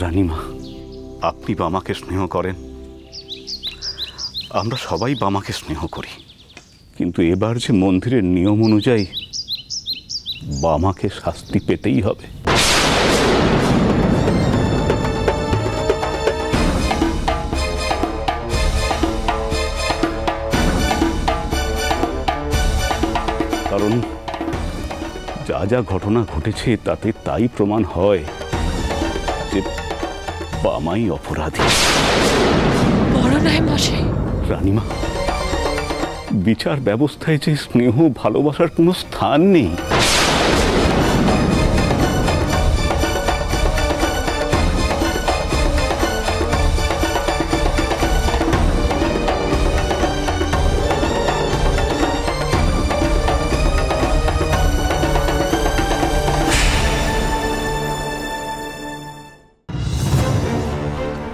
রানীমা, আপনি বামাকে স্নেহ করেন, আমরা সবাই বামাকে স্নেহ করি, কিন্তু এবার যে মন্দিরের নিয়ম অনুযায়ী বামাকে শাস্তি পেতেই হবে। কারণ যা যা ঘটনা ঘটেছে তাতে তাই প্রমাণ হয় যে বামাই অপরাধী। বড় নাই মশাই। রানীমা, বিচার ব্যবস্থায় যে স্নেহ ভালোবাসার কোনো স্থান নেই।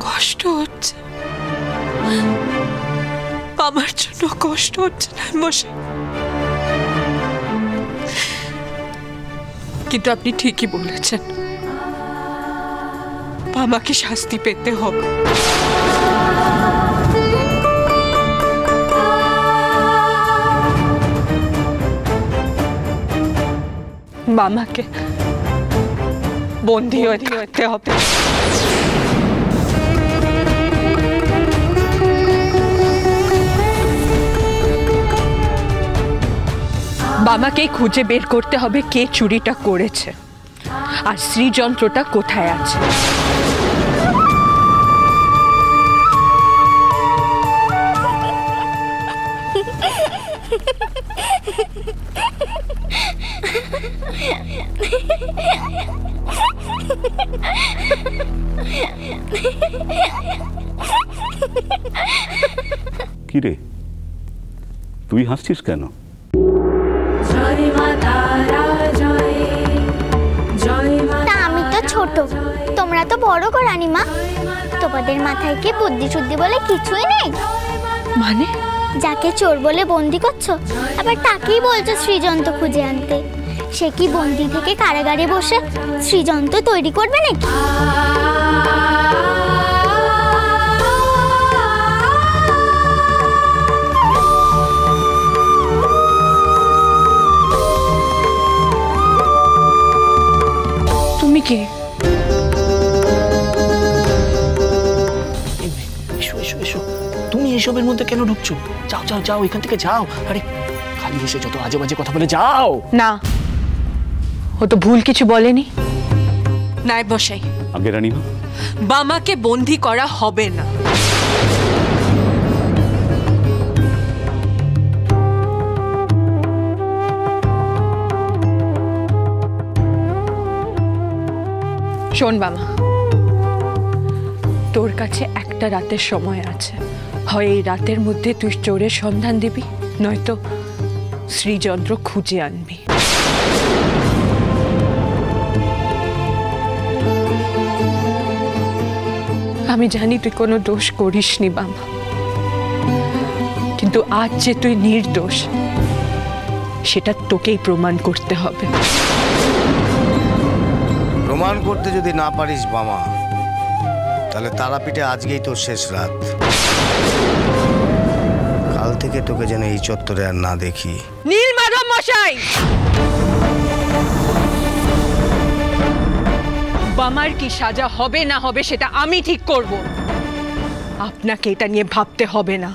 কষ্ট হচ্ছে, আমার জন্য কষ্ট হচ্ছে না মশাই, কিন্তু আপনি ঠিকই বলেছেন, আমাকে শাস্তি পেতে হবে। মামাকে বন্দী হয়ে থাকতে হবে। বামাকে খুঁজে বের করতে হবে কে চুরিটা করেছে আর শ্রীযন্ত্রটা কোথায় আছে। কি রে, তুই হাসছিস কেন? আমি তো ছোট, তোমরা তো বড় গো রানীমা, তোমাদের মাথায় কি বুদ্ধি শুদ্ধি বলে কিছুই নেই? মানে যাকে চোর বলে বন্দি করছো আবার তাকেই বলছো শ্রীযন্ত্র খুঁজে আনতে। সে কি বন্দি থেকে কারাগারে বসে শ্রীযন্ত্র তৈরি করবে নাকি? তুমি কে? এসো এসো এসো, তুমি এসবের মধ্যে কেন ঢুকছো? যাও যাও যাও, এখান থেকে যাও। আরে খালি এসে যত আজে বাজে কথা বলে যাও না, ও তো ভুল কিছু বলেনি। নায়েব মশাই, আগে রানীমা, বামাকে বন্দী করা হবে না। শোন বামা, তোর কাছে একটা রাতের সময় আছে, হয় এই রাতের মধ্যে তুই চোরের সন্ধান দিবি, নয়তো শ্রীযন্ত্র খুঁজে আনবি। আমি জানি তুই কোনো দোষ করিসনি বাবা, কিন্তু আজ যে তুই নির্দোষ সেটা তোকেই প্রমাণ করতে হবে। প্রমাণ করতে যদি না পারিস বামা, তাহলে তারাপীঠে আজকেই তোর শেষ রাত। কাল থেকে তোকে যেন এই চত্বরে আর না দেখি। নীলমাধব মশাই, বামার কি সাজা হবে না হবে সেটা আমি ঠিক করব, আপনাকে এটা নিয়ে ভাবতে হবে না।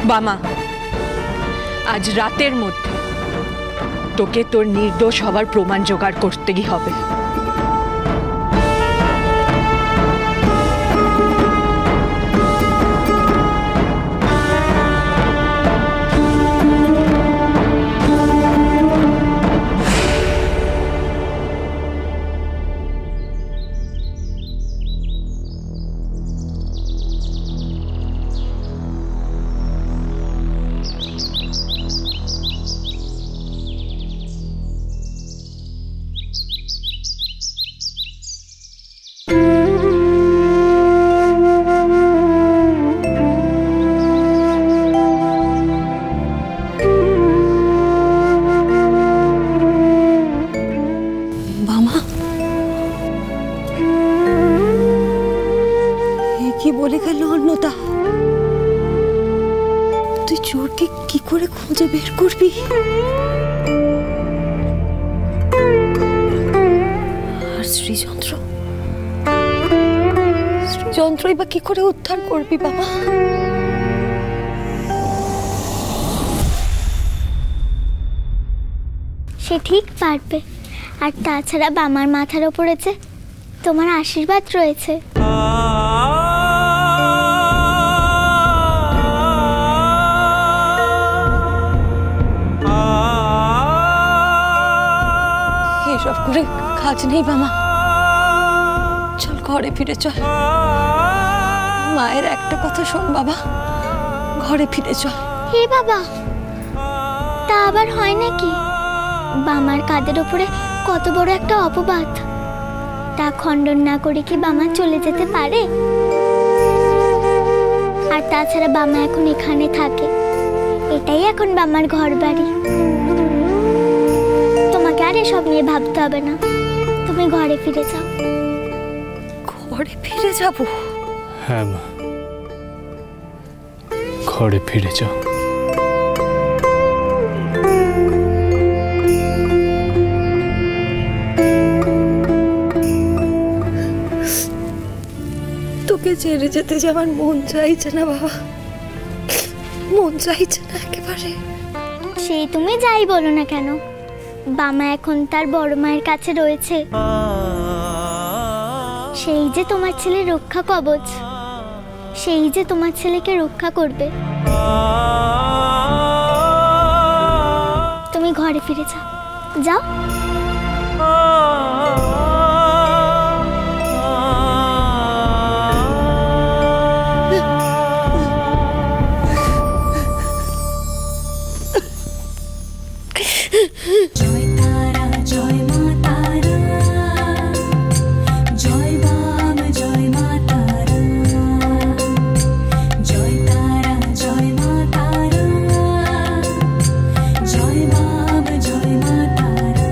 বামা, আজ রাতের মধ্যে তোকে তোর নির্দোষ হবার প্রমাণ জোগাড় করতেই হবে। চলে গেল অন্নদা। তুই চোরকে কি করে খুঁজে বের করবি? আর শ্রীযন্ত্রই বা কি করে উদ্ধার করবি বাবা? সে ঠিক পারবে। আর তাছাড়া বামার মাথার ওপরে যে তোমার আশীর্বাদ রয়েছে। এসব করে কাজ নেই বাবা, চল ঘরে ফিরে চল। মায়ের একটা কথা শোন বাবা, ঘরে ফিরে চল। হে বাবা, তা আবার হয় নাকি? বামার কাঁধের ওপরে কত বড় একটা অপবাদ, তা খণ্ডন না করে কি বামা চলে যেতে পারে? আর তাছাড়া বামা এখন এখানে থাকে, এটাই এখন বামার ঘর বাড়ি। তোমাকে আর এসব নিয়ে ভাবতে হবে না, তুমি ঘরে ফিরে যাও। ঘরে ফিরে যাব? হ্যাঁ মা, ঘরে ফিরে যাও। তোকে ছেড়ে যেতে যে আমার মন চাইছে না বাবা, মন চাইছে না একেবারে। সেই তুমি যাই বলো না কেন, বামা এখন তার বড় মায়ের কাছে রয়েছে। সেই যে তোমার ছেলে রক্ষা কবচ, সেই যে তোমার ছেলেকে রক্ষা করবে। তুমি ঘরে ফিরে যাও, যাও। জয় তারা জয় মা তারা, জয় বাম জয় মা তারা, জয় তারা জয় মা তারা, জয় বাম জয় মা তারা।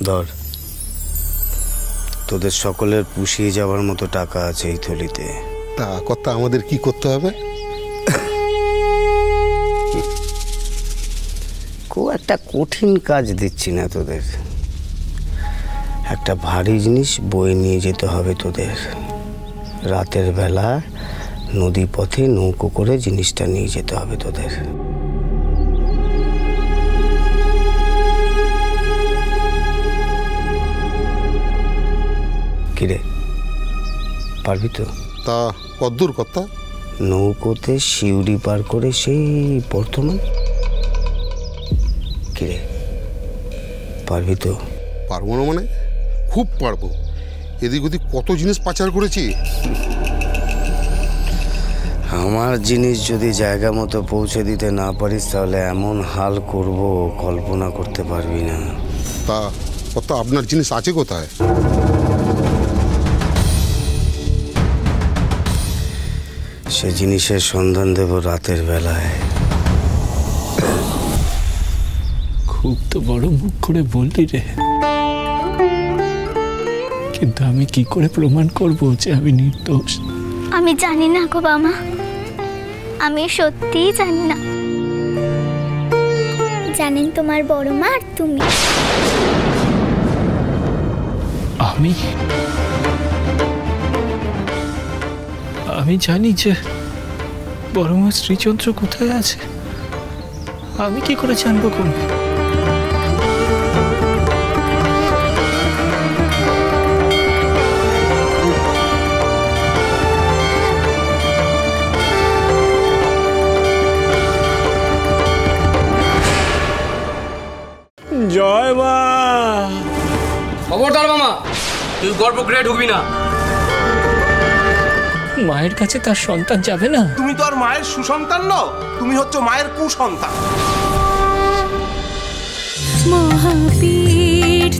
ধর, তোদের সকলের পুষিয়ে যাওয়ার মতো টাকা আছে এই থলিতে। তা কথা আমাদের কি করতে হবে? খুব একটা কঠিন কাজ দিচ্ছি না তোদের, একটা ভারী জিনিস বয়ে নিয়ে যেতে হবে তোদের। রাতের বেলা নদী পথে নৌকো করে জিনিসটা নিয়ে যেতে হবে তোদের। কিরে, পারবি তো? তা কদ্দূর কথা? নৌকোতে শিউরি পার করে সেই বর্তমান। কিরে, পারবি তো? পারবো না মানে? খুব পারবো। এদিক ওদিক কত জিনিস পাচার করেছি। আমার জিনিস যদি জায়গা মতো পৌঁছে দিতে না পারিস তাহলে এমন হাল করব কল্পনা করতে পারবি না। তা কত আপনার জিনিস আছে কোথায়? সে জিনিসের সন্ধান দেব রাতের বেলায়। খুব তো বড় মুখ করে বললি রে, কিন্তু আমি কি করে প্রমাণ করব যে আমি নির্দোষ? আমি জানি না গো বামা, আমি সত্যিই জানি না। জানেন তোমার বড় মা আর তুমি। আমি জানি যে বড় মা শ্রীচন্দ্র কোথায় আছে। আমি কি করে জানবো কোন? জয় মা। খবরদার মামা, তুই গর্ভগৃহে ঢুকবি না। মায়ের কাছে তার সন্তান যাবে না? তুমি তো আর মায়ের সুসন্তান নও, তুমি হচ্ছে মায়ের কুসন্তান। মহাপীঠ